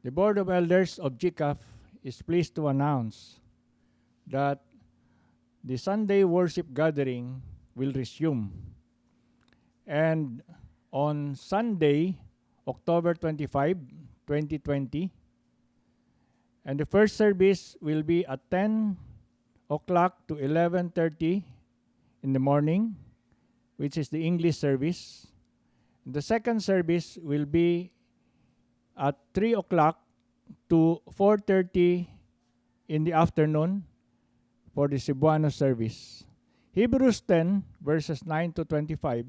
The Board of Elders of GCAF is pleased to announce that the Sunday worship gathering will resume. And on Sunday, October 25, 2020, and the first service will be at 10 o'clock to 11:30 in the morning, which is the English service. The second service will be at 3 o'clock to 4:30 in the afternoon for the Cebuano service. Hebrews 10, verses 9 to 25,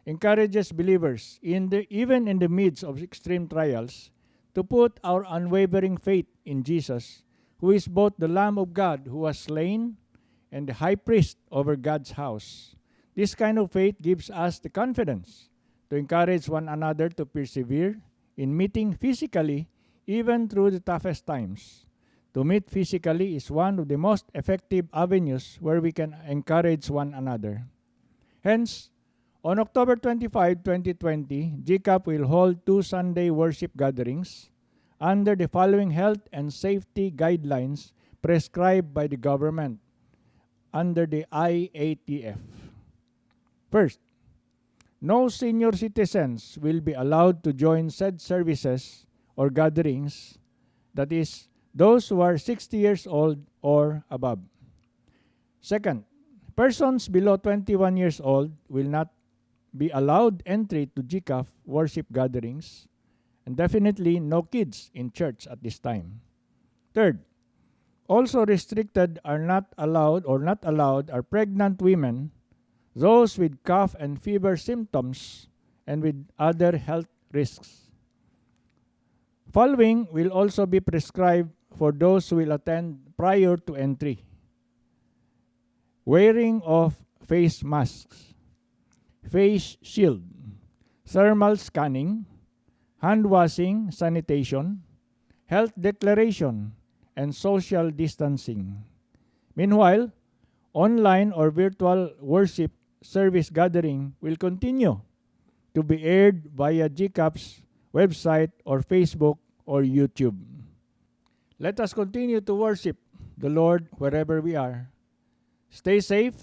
encourages believers, even in the midst of extreme trials, to put our unwavering faith in Jesus, who is both the Lamb of God who was slain and the high priest over God's house. This kind of faith gives us the confidence to encourage one another to persevere in meeting physically even through the toughest times. To meet physically is one of the most effective avenues where we can encourage one another. Hence, on October 25, 2020, GCAF will hold 2 Sunday worship gatherings under the following health and safety guidelines prescribed by the government under the IATF. First, no senior citizens will be allowed to join said services or gatherings, that is, those who are 60 years old or above. Second, persons below 21 years old will not be allowed entry to GCAF worship gatherings, and definitely no kids in church at this time. Third, also restricted are not allowed are pregnant women, those with cough and fever symptoms, and with other health risks. Following will also be prescribed for those who will attend prior to entry: wearing of face masks, face shield, thermal scanning, hand washing, sanitation, health declaration, and social distancing. Meanwhile, online or virtual worship service gathering will continue to be aired via GCAF's website or Facebook or YouTube. Let us continue to worship the Lord wherever we are. Stay safe,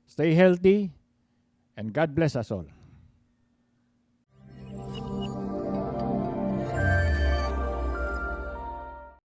stay healthy, and God bless us all.